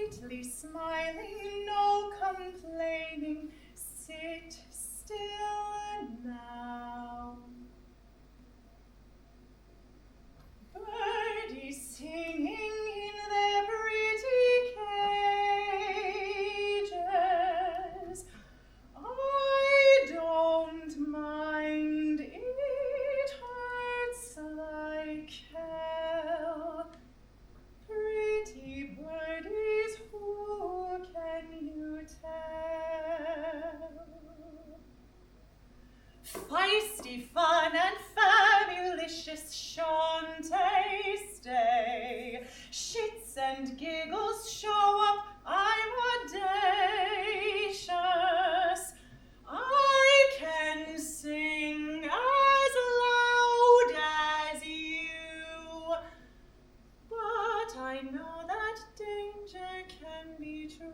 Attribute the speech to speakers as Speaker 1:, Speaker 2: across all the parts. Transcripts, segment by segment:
Speaker 1: sweetly smiling, no complaining, sit still now. Birdies singing in their pretty cages, I don't mind, it hurts like hell. Pretty birdies, who can you tell? Feisty fun and fabulicious shanty stay, shits and giggles show up, I'm audacious. I can sing as loud as you, but I know that danger can be true.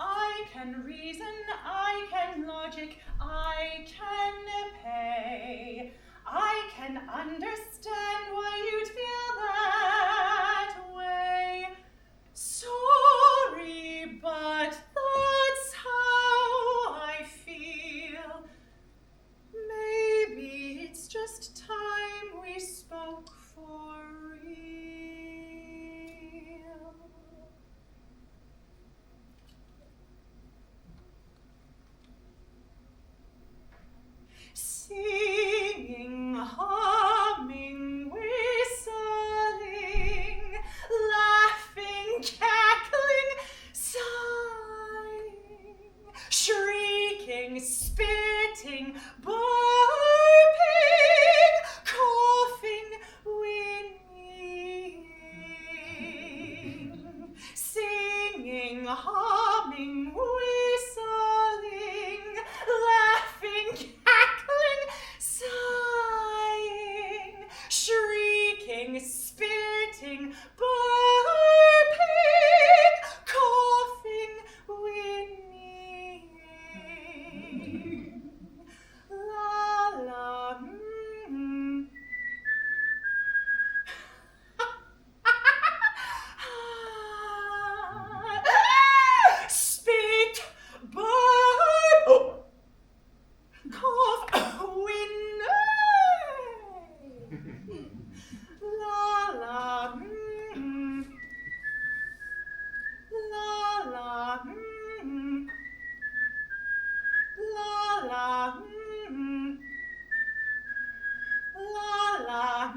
Speaker 1: I can reason, I can logic, I can pay. I can understand why you'd feel that way. Sorry, but that's how I feel. Maybe it's just time we spoke for real. Singing, humming, whistling, laughing, cackling, sighing, shrieking, spitting, burping, coughing, whinnying, singing, humming, whistling, laughing, cackling, sighing, shrieking, spitting, burping, coughing, whinnying. La la, spit, burp, cough, whinny. La la, la la, la la, la la,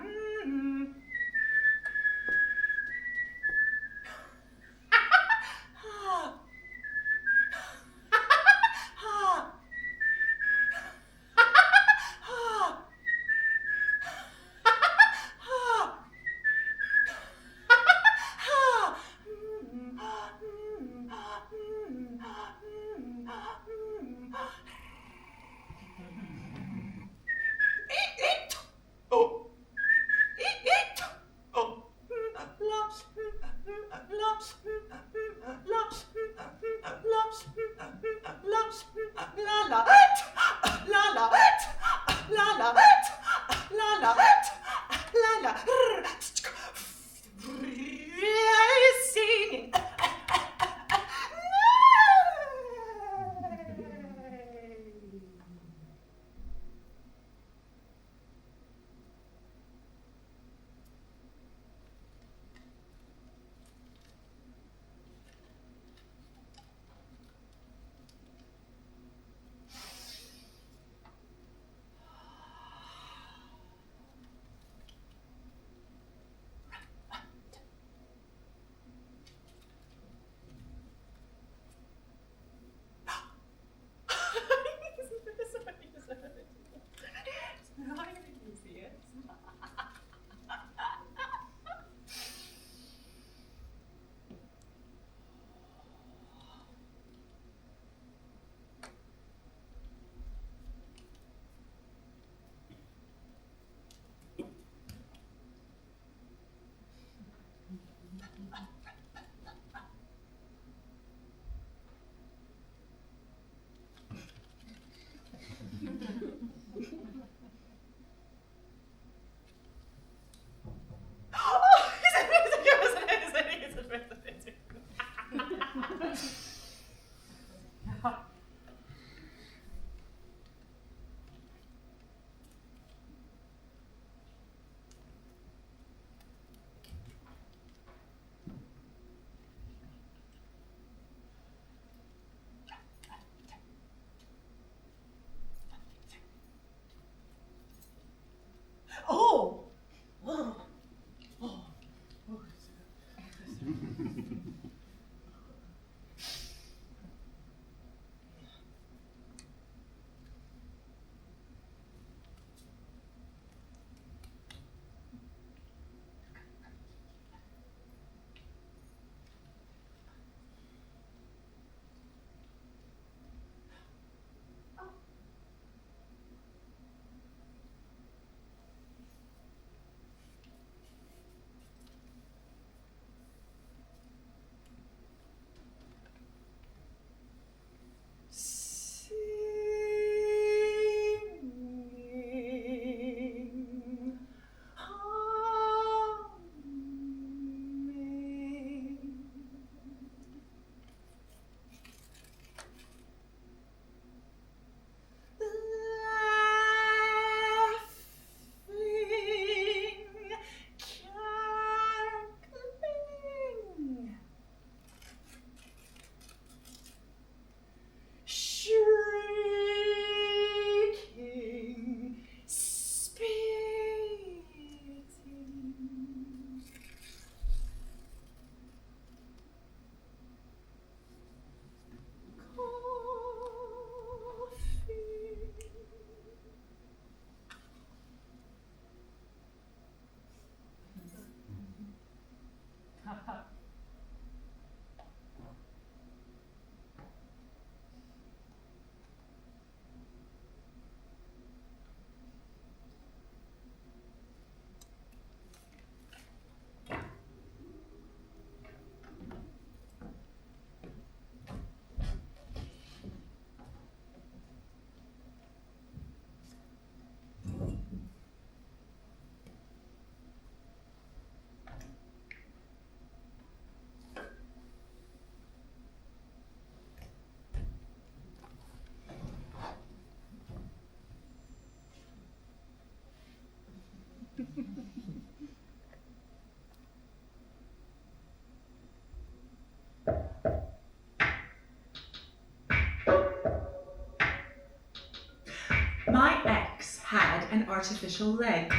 Speaker 1: an artificial leg?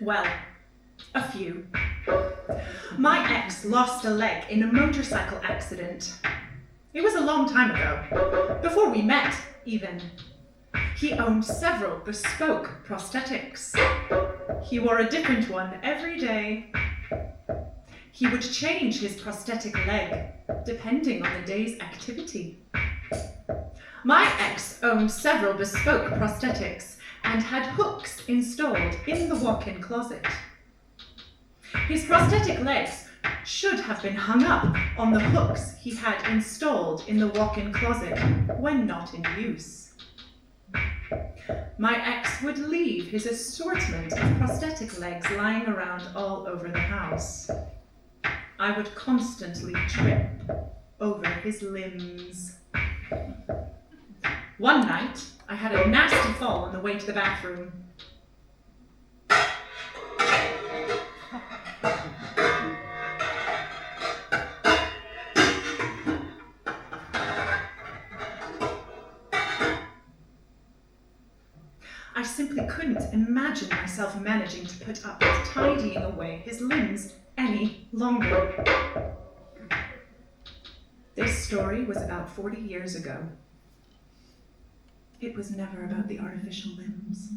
Speaker 1: Well, a few. My ex lost a leg in a motorcycle accident. It was a long time ago, before we met, even. He owned several bespoke prosthetics. He wore a different one every day. He would change his prosthetic leg, depending on the day's activity. My ex owned several bespoke prosthetics and had hooks installed in the walk-in closet. His prosthetic legs should have been hung up on the hooks he had installed in the walk-in closet when not in use. My ex would leave his assortment of prosthetic legs lying around all over the house. I would constantly trip over his limbs. One night, I had a nasty fall on the way to the bathroom. I simply couldn't imagine myself managing to put up with tidying away his limbs any longer. This story was about 40 years ago. It was never about the artificial limbs.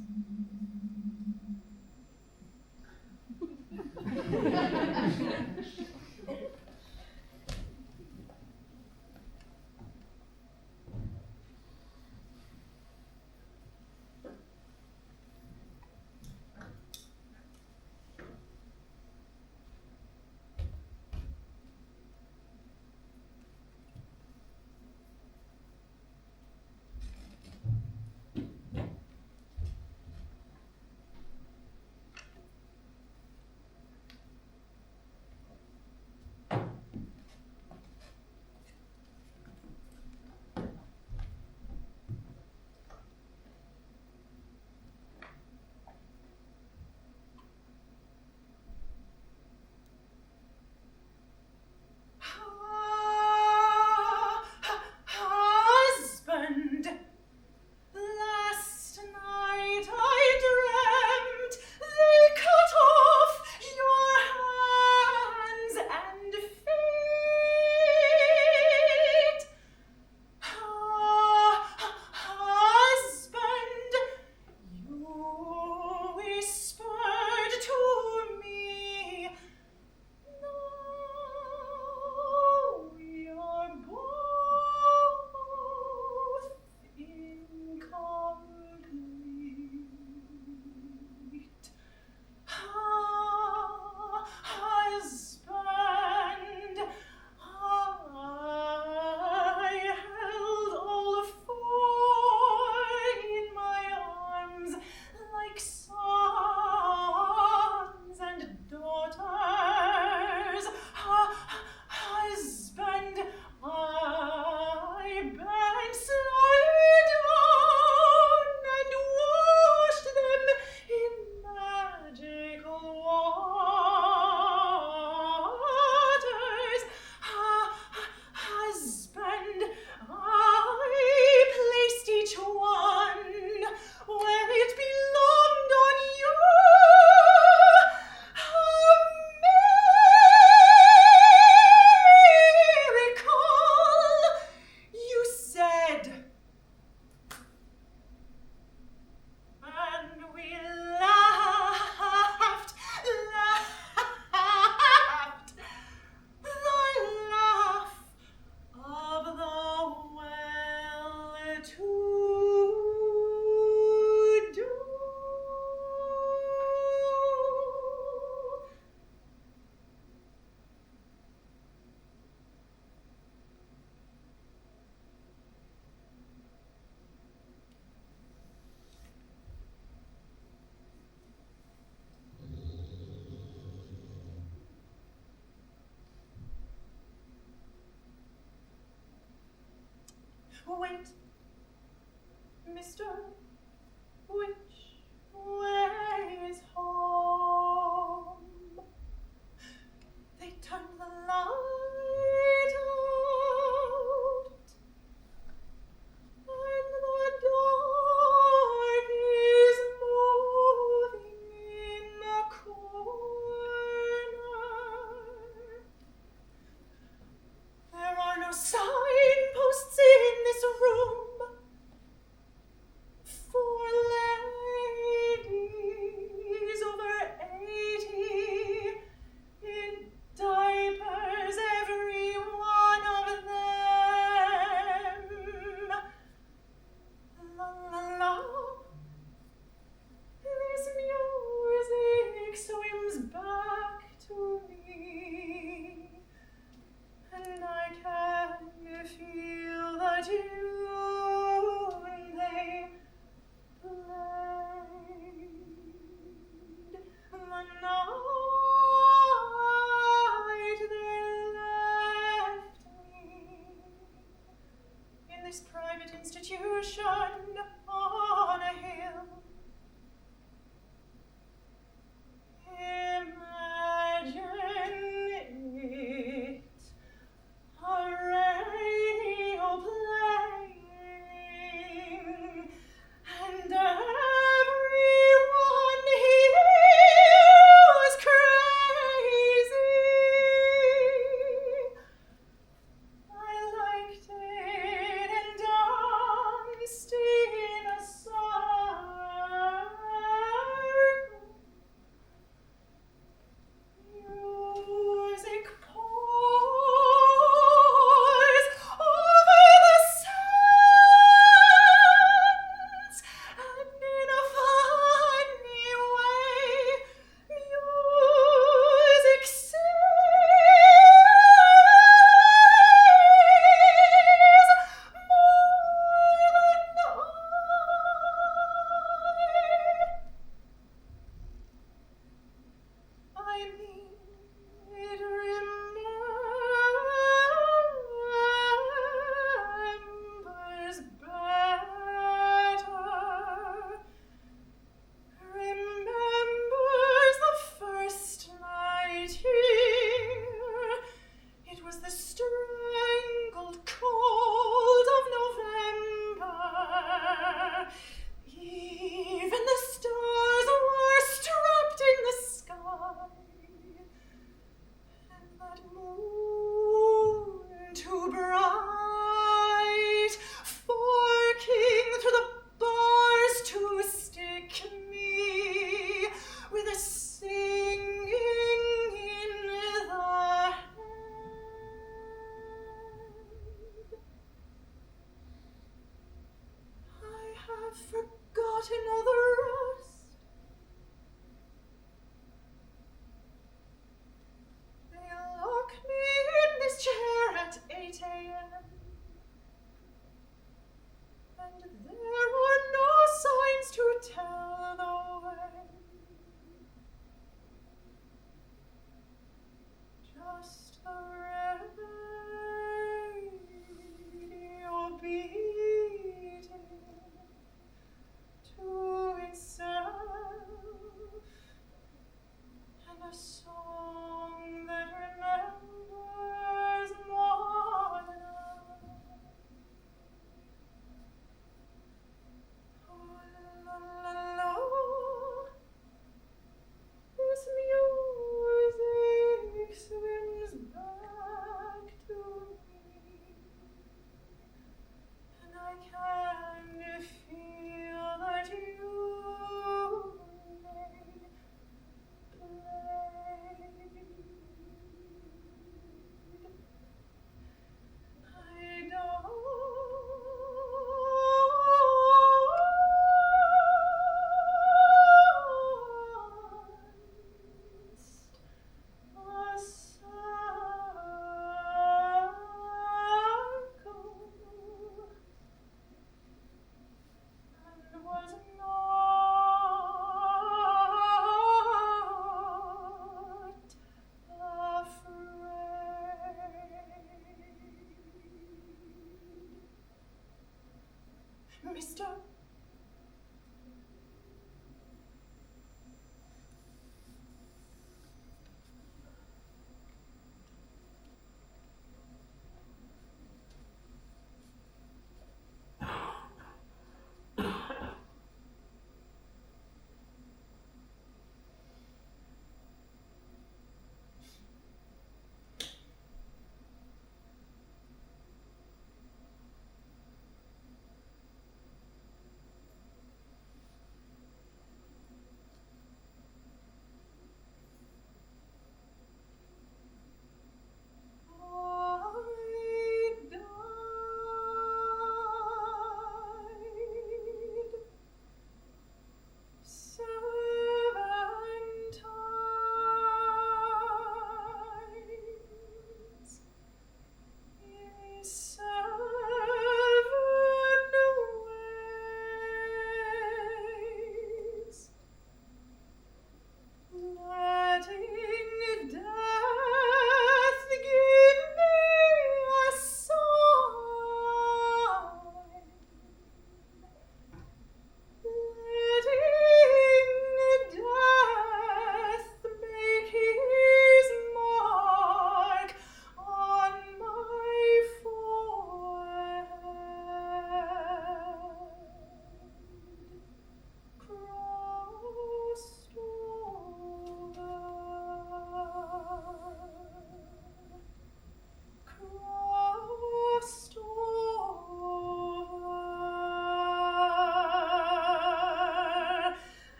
Speaker 2: Wait, mister, which way is home? They turn the light out, and the dark is more. comes back to me, and I can feel the tune they played. The night they left me in this private institution on a hill. In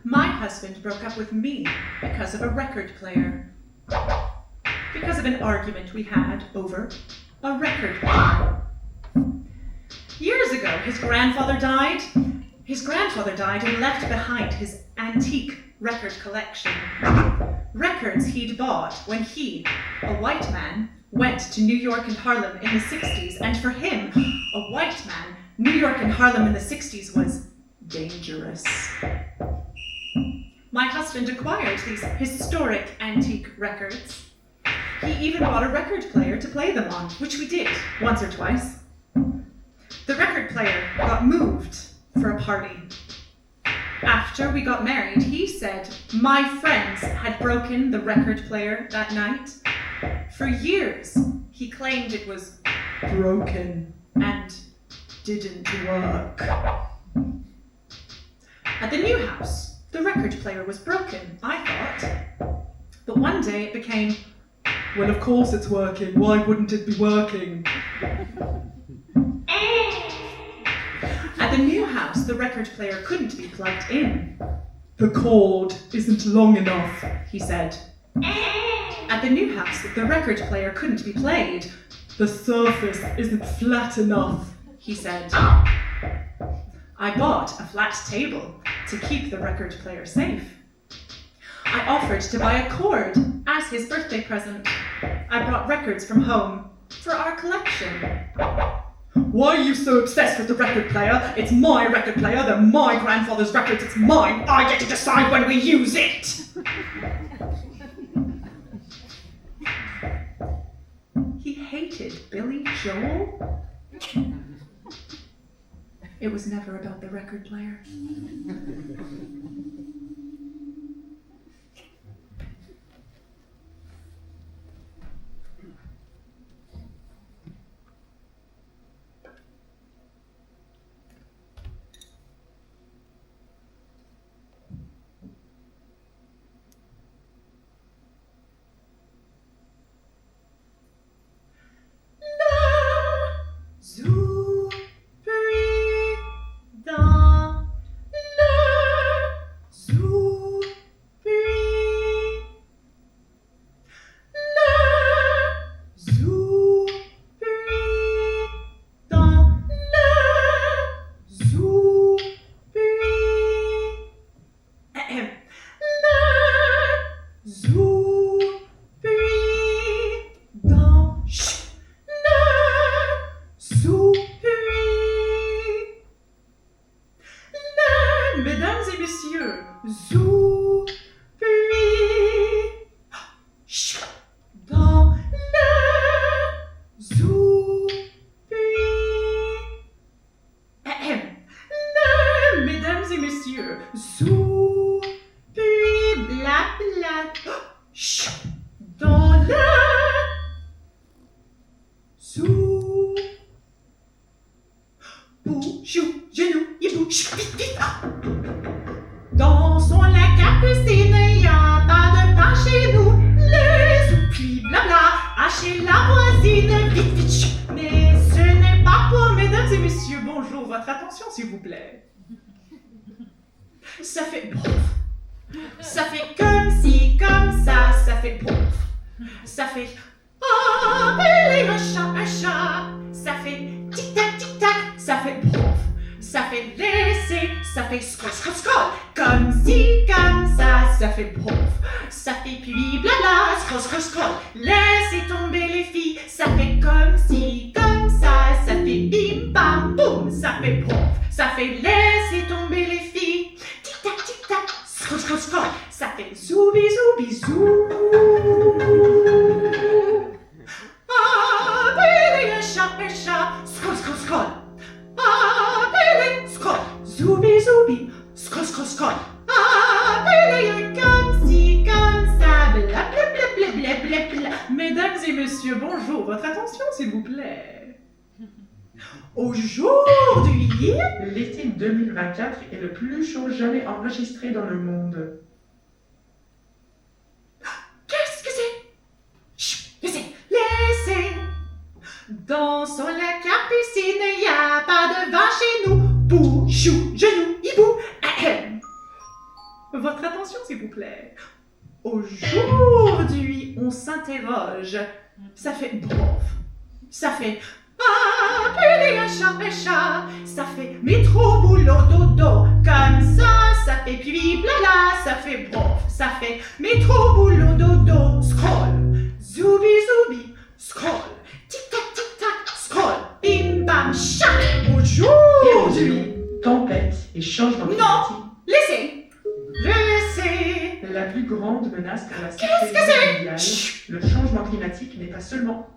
Speaker 1: My husband broke up with me because of a record player. Because of an argument we had over a record player. Years ago, his grandfather died. His grandfather died and left behind his antique record collection. Records he'd bought when he, a white man, went to New York and Harlem in the 60s, and for him, a white man, New York and Harlem in the 60s was dangerous. My husband acquired these historic antique records. He even bought a record player to play them on, which we did once or twice. The record player got moved for a party. After we got married, he said my friends had broken the record player that night. For years, he claimed it was broken and didn't work. At the new house, the record player was broken, I thought. But one day it became, well, of course it's working. Why wouldn't it be working? At the new house, the record player couldn't be plugged in. The cord isn't long enough, he said. At the new house, the record player couldn't be played. The surface isn't flat enough, he said. I bought a flat table to keep the record player safe. I offered to buy a cord as his birthday present. I brought records from home for our collection. Why are you so obsessed with the record player? It's my record player, they're my grandfather's records, it's mine. I get to decide when we use it. He hated Billy Joel. It was never about the record player. Dansons la capucine, y a pas de pain chez nous. Les ouplis, blabla, hachez la voisine, vite, vite, chut. Mais ce n'est pas pour mesdames et messieurs. Bonjour, votre attention s'il vous plaît. Ça fait bouf. Ça fait comme ci, comme ça fait bouf. Ça fait appeler un chat. Ça fait tic-tac, ça fait bouf. Ça fait laisser, ça fait scroll, scroll, scroll. Comme ci, comme ça fait bouf. Ça fait puis blabla, scroll, scroll, scroll. Laissez tomber les filles, ça fait comme ci, comme ça fait bim, bam, boum. Ça fait bouf. Ça fait laisser tomber les filles. Tic-tac, scroll, scroll, scroll. Ça fait zoubi, zoubi, zou. Appelez un chat, scroll, scroll, scroll. Appelez, scroll, zoubi, zoubi, scroll, scroll, scroll. Appelez comme ci, comme ça, bla, bla, bla, bla, bla, bla, bla. Mesdames et messieurs, bonjour, votre attention s'il vous plaît. Aujourd'hui,
Speaker 3: L'été 2024 est le plus chaud jamais enregistré dans le monde.
Speaker 1: Qu'est-ce que c'est? Chut, laissez. Dansons la capucine, y a pas de vin chez nous. Pou, chou, genou, hibou, ahem. Votre attention, s'il vous plaît. Aujourd'hui, on s'interroge. Ça fait brof. Ça fait appeler un chat. Ça fait métro, boulot, dodo. Comme ça fait pipi, blala. Ça fait brof. Ça fait métro, boulot, dodo. Scroll. Zoubi, scroll. Tic-tac, scroll. Bim, bam, chat. Aujourd'hui.
Speaker 3: Tempête et changement climatique.
Speaker 1: Non, laissez.
Speaker 3: La plus grande menace pour la
Speaker 1: Qu'est-ce que
Speaker 3: sécurité
Speaker 1: c'est?
Speaker 3: mondiale,
Speaker 1: Chut.
Speaker 3: le changement climatique n'est pas seulement...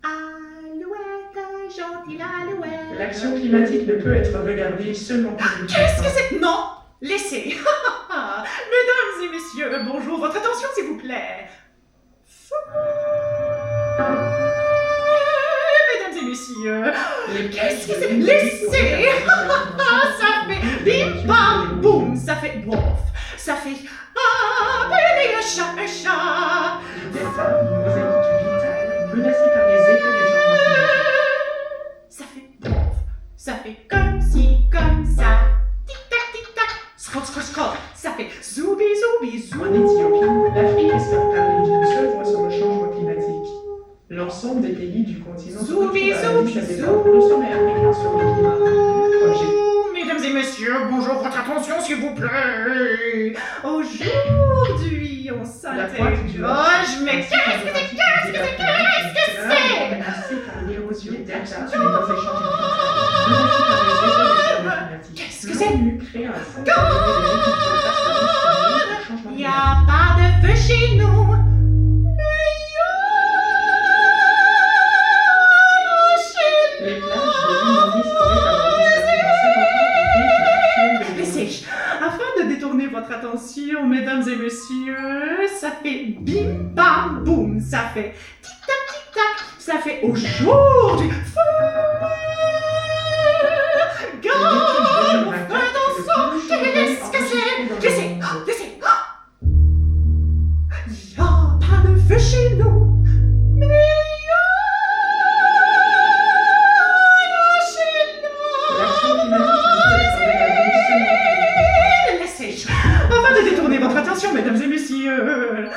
Speaker 1: Alouette, gentille alouette.
Speaker 3: L'action climatique ne peut être regardée seulement comme une
Speaker 1: Qu'est-ce que
Speaker 3: contrainte.
Speaker 1: c'est? Non, laissez. Mesdames et messieurs, bonjour, votre attention s'il vous plaît. Mesdames et messieurs, qu'est-ce que c'est? Laissez. Ça fait bim bam boum, ça fait bof, ça fait appeler un chat.
Speaker 3: Delta, une mosaïque vitale, menacée par les effets du changement climatique.
Speaker 1: Ça fait bof, ça fait comme ci, comme ça. Tic-tac, scroll. Ça fait zoubi,
Speaker 3: En Éthiopie, l'Afrique espère parler d'une seule voix sur le changement climatique. L'ensemble des pays du continent se
Speaker 1: Zoubi,
Speaker 3: retrouvent à Addis
Speaker 1: zoubi,
Speaker 3: Abeba pour le sommet africain sur le climat. Projet.
Speaker 1: Mesdames et messieurs, bonjour, votre attention s'il vous plaît. Aujourd'hui, on
Speaker 3: La pointe du
Speaker 1: s'interroge, mais qu'est-ce que c'est?
Speaker 3: Menacée par l'érosion des deltas suite aux échanges climatiques. Menacée par les effets du changement climatique.
Speaker 1: Qu'est-ce que c'est?
Speaker 3: L'ONU crée un fonds pour aider les agriculteurs face aux risques liés au changement
Speaker 1: Y
Speaker 3: climatique.
Speaker 1: a pas de feu chez nous.
Speaker 3: Les plages de l'île Maurice auraient avoir disparu en 50 ans au rythme actuel de
Speaker 1: Laissez, afin de détourner votre attention, mesdames et messieurs, ça fait bim bam boum, ça fait tic tac, ça fait aujourd'hui. Garde, feu dans son, qu'est-ce que c'est? Laissez. Y a pas de feu chez nous. Afin de détourner votre attention, mesdames et messieurs,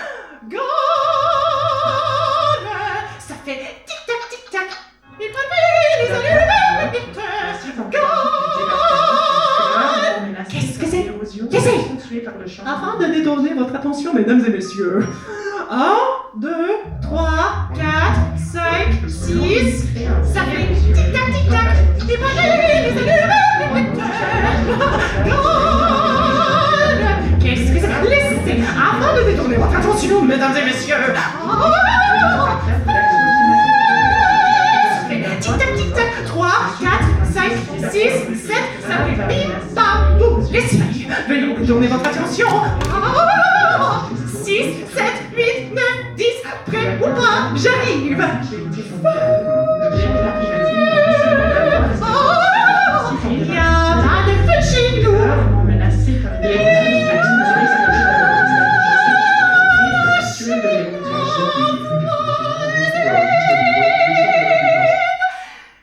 Speaker 1: garde, ça fait tic-tac, il peut les allumettes, garde, qu'est-ce que c'est? Afin de détourner votre attention, mesdames et messieurs, 1, 2, 3, 4, 5, 6, ça fait tic-tac, il peut les allumettes, garde, qu'est-ce que c'est? Laissez, afin de détourner votre attention, mesdames et messieurs, tic-tac, 3, 4, 5, 6, 7, ça fait bim, bam, boum. Laissez, veuillez détourner votre attention. 6, 7, 8, 9, 10, prêt ou pas, j'arrive. Il y a pas de feu chez nous.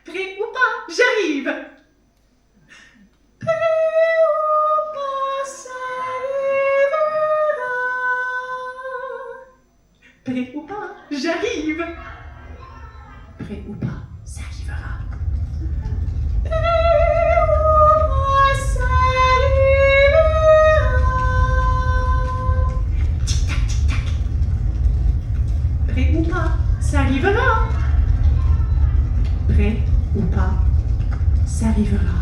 Speaker 1: Prêt ou pas, j'arrive. Prêt ou pas, ça arrivera. Prêt ou pas, j'arrive. Prêt ou pas, ça arrivera. Prêt ou pas, ça arrivera. Tic-tac. Prêt ou pas, ça arrivera. Prêt ou pas, ça arrivera.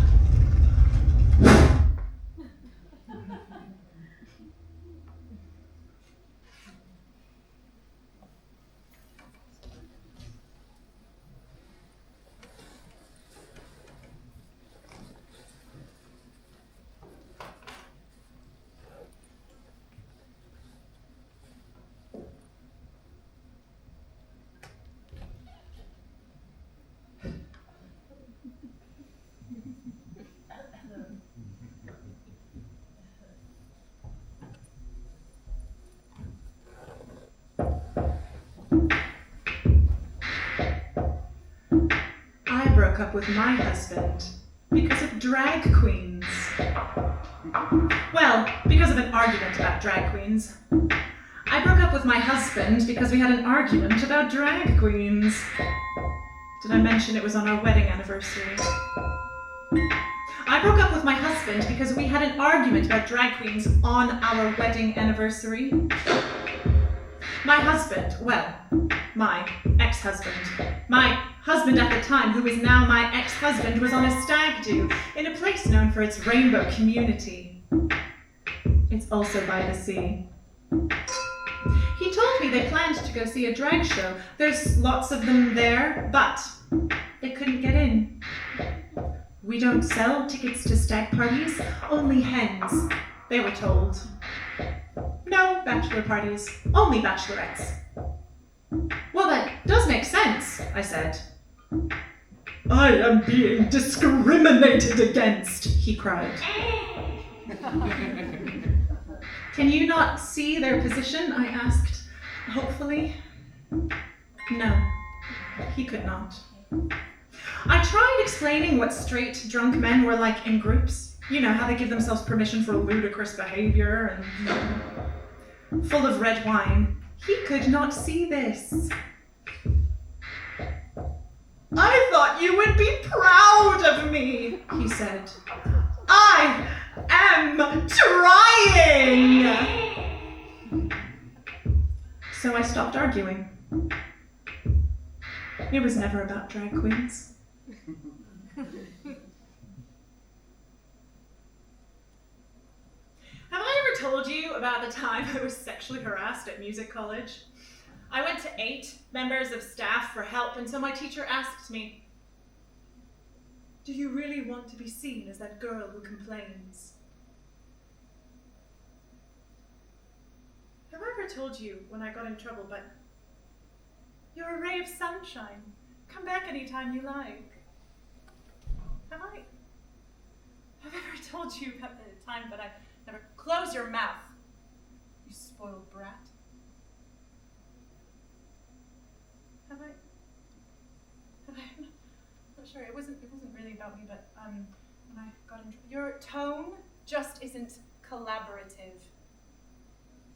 Speaker 1: I broke up with my husband because of drag queens. Well, because of an argument about drag queens. I broke up with my husband because we had an argument about drag queens. Did I mention it was on our wedding anniversary? I broke up with my husband because we had an argument about drag queens on our wedding anniversary. My husband, well, my ex-husband. My husband at the time, who is now my ex-husband, was on a stag do in a place known for its rainbow community. It's also by the sea. He told me they planned to go see a drag show. There's lots of them there, but they couldn't get in. We don't sell tickets to stag parties, only hens, they were told. No bachelor parties, only bachelorettes. Well, that does make sense, I said. I am being discriminated against, he cried. Can you not see their position? I asked, hopefully. No, he could not. I tried explaining what straight drunk men were like in groups. You know, how they give themselves permission for ludicrous behavior and full of red wine. He could not see this. I thought you would be proud of me, he said. I am trying! So I stopped arguing. It was never about drag queens. Have I ever told you about the time I was sexually harassed at music college? I went to 8 members of staff for help, and so my teacher asked me, "Do you really want to be seen as that girl who complains?" Have I ever told you when I got in trouble, but you're a ray of sunshine. Come back anytime you like. Have I ever told you about the time that I never... Close your mouth, you spoiled brat. Have I? I'm not sure. It wasn't really about me, but when I got in trouble, your tone just isn't collaborative.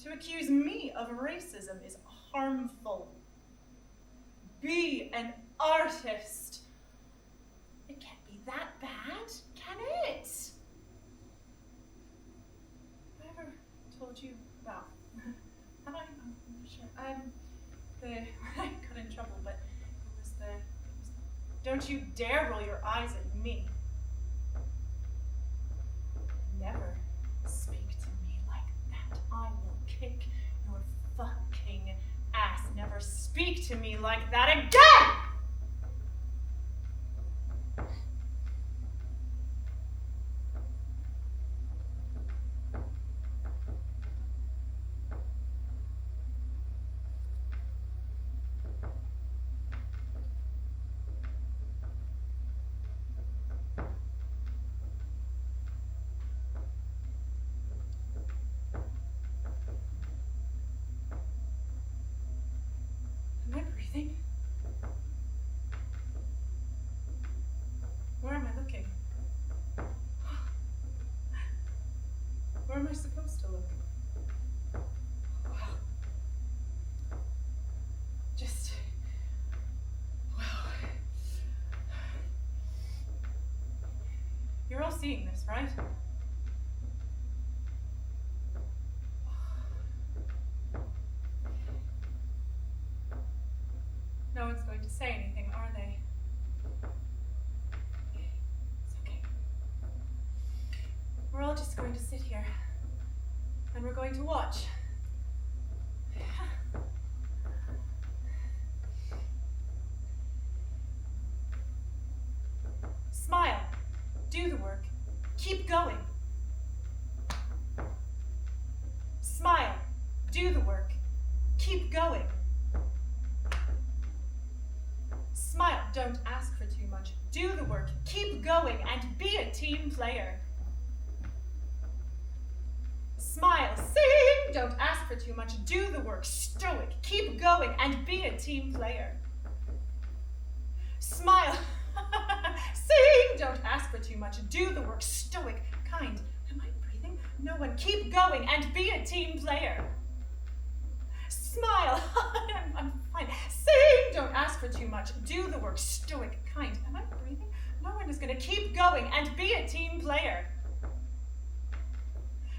Speaker 1: To accuse me of racism is harmful. Be an artist. It can't be that bad, can it? Have I ever told you about? Have I? I'm not sure. When I got in trouble, but it was the. Don't you dare roll your eyes at me. Never speak to me like that. I will kick your fucking ass. Never speak to me like that again! Where am I looking? Where am I supposed to look? Wow. Wow. You're all seeing this, right? No one's going to say anything, are they? It's okay. We're all just going to sit here, and we're going to watch. Smile. Do the work. Keep going. Smile. Do the work. Keep going. Smile, don't ask for too much. Do the work, keep going, and be a team player. Smile, sing, don't ask for too much. Do the work, stoic, keep going, and be a team player. Smile, sing, don't ask for too much. Do the work, stoic, kind. Am I breathing?
Speaker 2: No one. Keep going and be a team player. Smile. I'm fine. Sing. Don't ask for too much. Do the work. Stoic, kind. Am I breathing? No one is going to keep going and be a team player.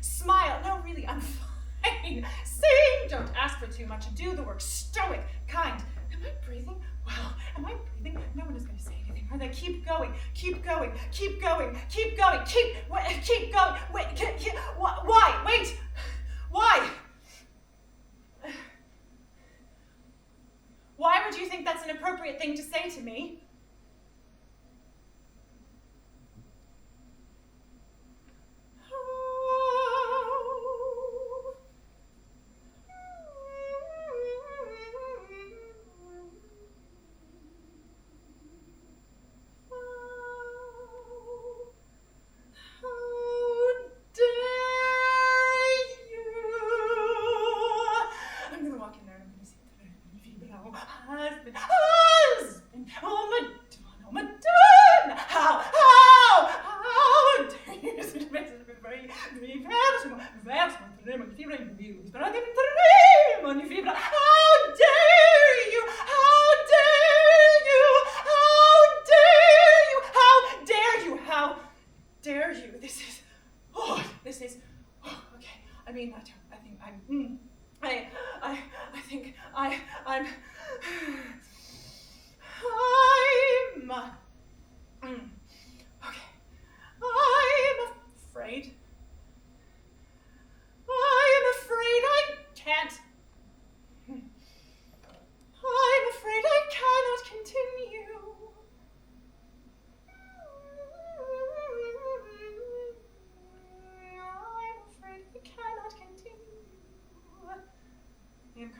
Speaker 2: Smile. No, really, I'm fine. Sing. Don't ask for too much. Do the work. Stoic, kind. Am I breathing? Well, am I breathing? No one is going to say anything. Are they? Keep going. Keep going. Keep going. Keep going. Keep going. Wait. Why? Wait. Why? Why would you think that's an appropriate thing to say to me?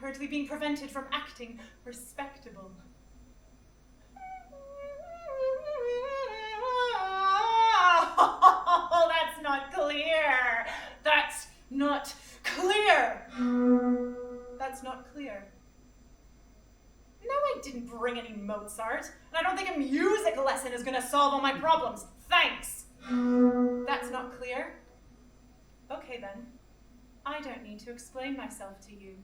Speaker 2: Currently being prevented from acting respectable. Oh, that's not clear. That's not clear. That's not clear. No, I didn't bring any Mozart, and I don't think a music lesson is going to solve all my problems. Thanks. That's not clear. Okay, then. I don't need to explain myself to you.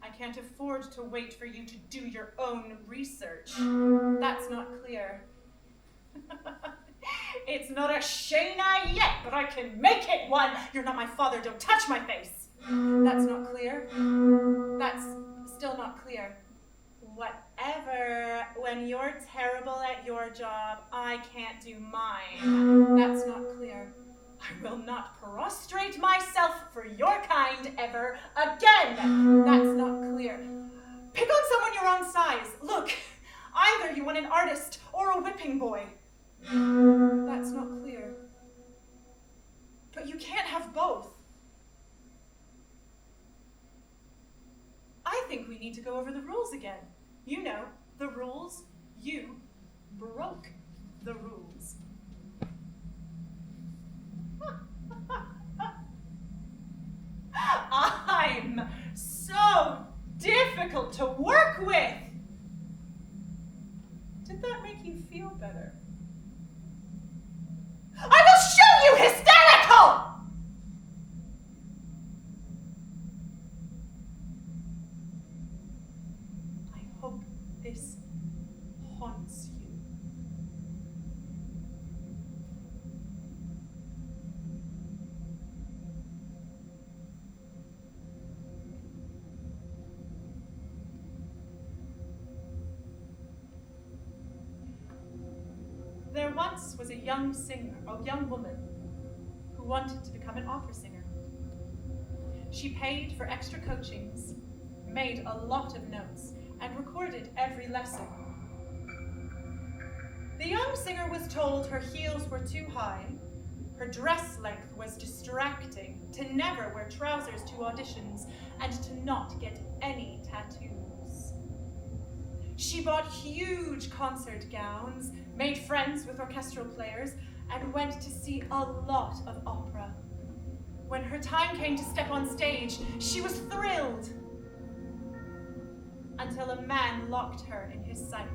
Speaker 2: I can't afford to wait for you to do your own research. That's not clear. It's not a Shayna yet, but I can make it one. You're not my father, don't touch my face. That's not clear. That's still not clear. Whatever. When you're terrible at your job, I can't do mine. That's not clear. I will not prostrate myself for your kind ever again. That's not clear. Pick on someone your own size. Look, either you want an artist or a whipping boy. That's not clear. But you can't have both. I think we need to go over the rules again. You know, the rules. You broke the rules. I'm so difficult to work with. Did that make you feel better? I will show you hysterical! I hope this haunts you. There once was a young woman who wanted to become an opera singer. She paid for extra coachings, made a lot of notes, and recorded every lesson. The young singer was told her heels were too high, her dress length was distracting, to never wear trousers to auditions, and to not get any tattoos. She bought huge concert gowns, made friends with orchestral players, and went to see a lot of opera. When her time came to step on stage, she was thrilled. Until a man locked her in his sights.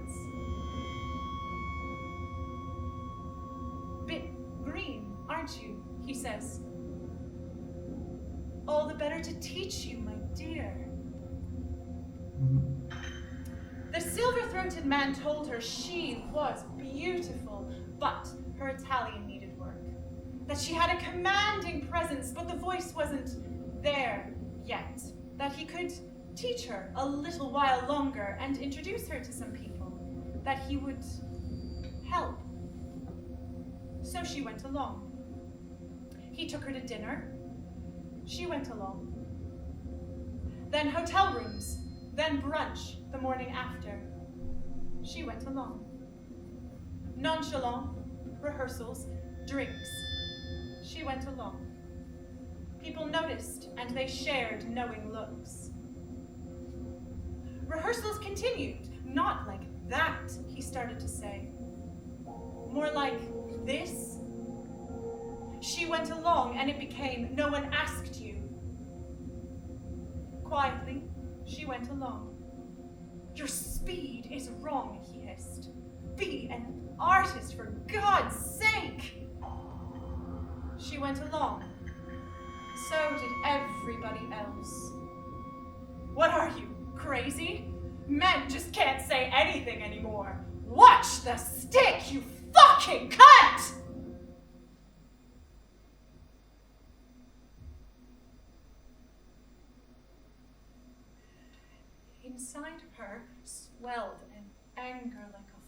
Speaker 2: Bit green, aren't you? He says. all the better to teach you, my dear. The silver-throated man told her she was beautiful, but her Italian needed work. That she had a commanding presence, but the voice wasn't there yet. That he could teach her a little while longer and introduce her to some people. That he would help. So she went along. He took her to dinner. She went along. Then hotel rooms, then brunch the morning after. She went along. Nonchalant, rehearsals, drinks. She went along. People noticed and they shared knowing looks. Rehearsals continued, not like that, he started to say. More like this. She went along and it became no one asked you. Quietly, she went along. Your speed is wrong, he hissed. Be an artist, for God's sake! She went along. So did everybody else. What are you, crazy? Men just can't say anything anymore. Watch the stick, you fucking cunt! Inside her swelled an anger like a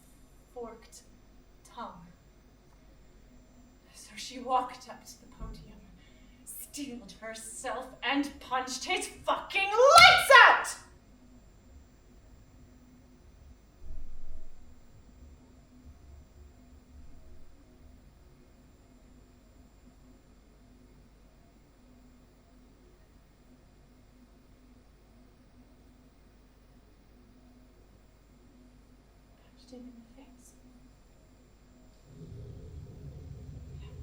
Speaker 2: forked tongue. So she walked up to the podium, steeled herself, and punched his fucking lights out! Punched him in the face. Yep.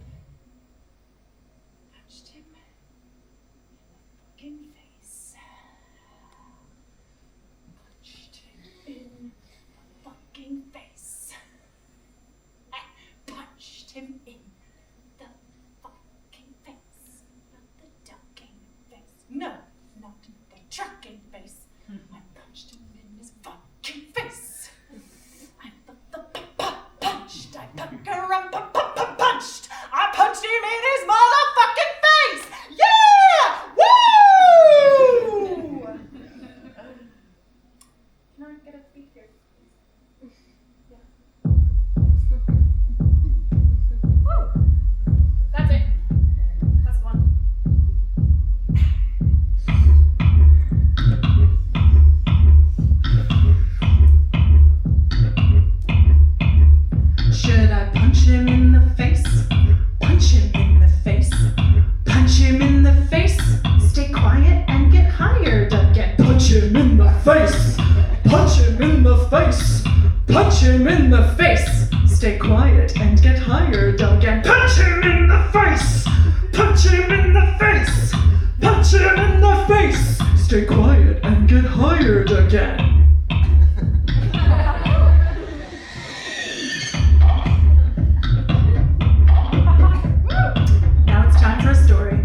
Speaker 2: Punched him in the fucking face. Punched him in the fucking face. Punched him in the fucking face. Not the ducking face. No, not the trucking face. I punched him in his fucking face. Punched. I punched. I punched him in his motherfucking face. Yeah! Woo! Can I get a beat here, please? Yeah. Woo! That's it. That's one.
Speaker 1: Should I punch him in the face? Punch him in the face. Punch him in the face. Stay quiet and get hired again. Punch him in the face. Punch him in the face. Punch him in the face. Stay quiet and get hired again. Punch him in the face. Punch him in the face. Punch him in the face. Stay quiet and get hired again. Now it's time for a story.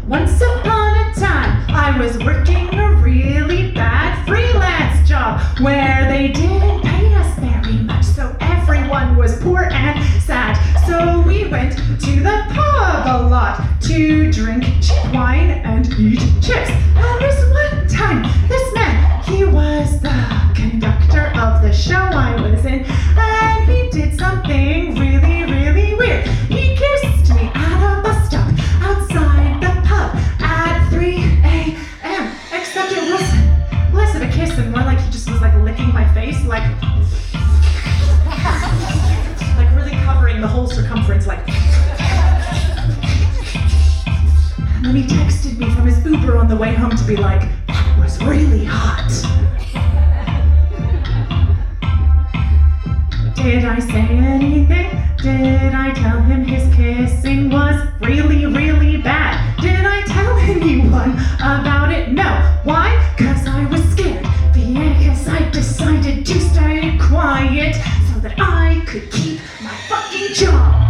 Speaker 1: Once upon a time, I was working a really bad freelance job where they didn't pay us very much, so everyone was poor and sad. So we went to the pub a lot to drink cheap wine and eat chips. And this one time, this man, he was the conductor of the show I was in, and he did something really, really weird. He kissed me at a bus stop outside the pub at 3 a.m. Except it was less of a kiss and more like he just was like licking my face, like really covering the whole circumference, like. And then he texted me from his Uber on the way home to be like, that was really hot. Did I say anything? Did I tell him his kissing was really, really bad? Did I tell anyone about it? No. Why? 'Cause I was scared. Because I decided to stay quiet so that I could keep my fucking job.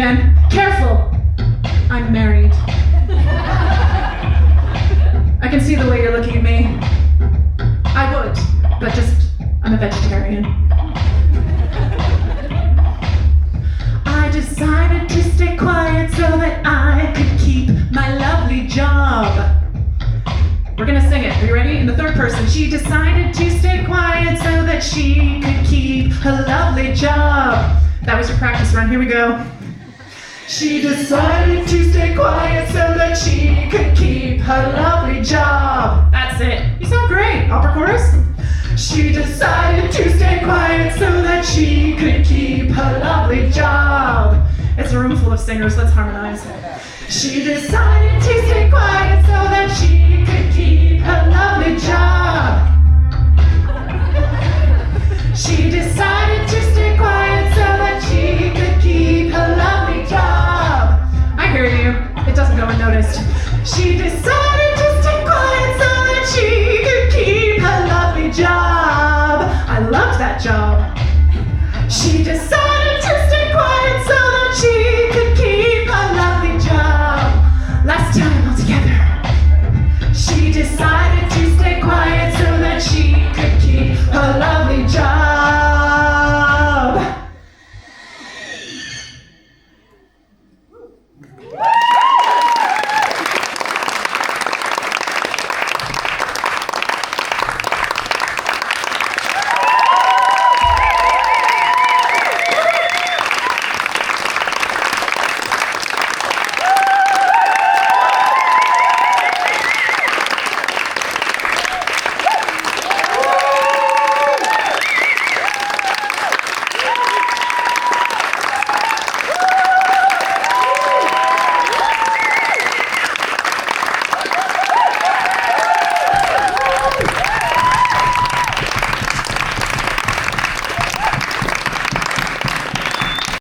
Speaker 1: again. Careful! I'm married. I can see the way you're looking at me. I would, but I'm a vegetarian. I decided to stay quiet so that I could keep my lovely job. We're gonna sing it. Are you ready? In the third person. She decided to stay quiet so that she could keep her lovely job. That was your practice run. Here we go. She decided to stay quiet so that she could keep her lovely job. That's it. You sound great. Opera chorus. She decided to stay quiet so that she could keep her lovely job. It's a room full of singers. Let's harmonize. She decided to stay quiet so that she could keep her lovely job. She decided to stay quiet so that she could keep her lovely job. I hear you. It doesn't go unnoticed. She decided to stay quiet so that she could keep her lovely job. I loved that job. She decided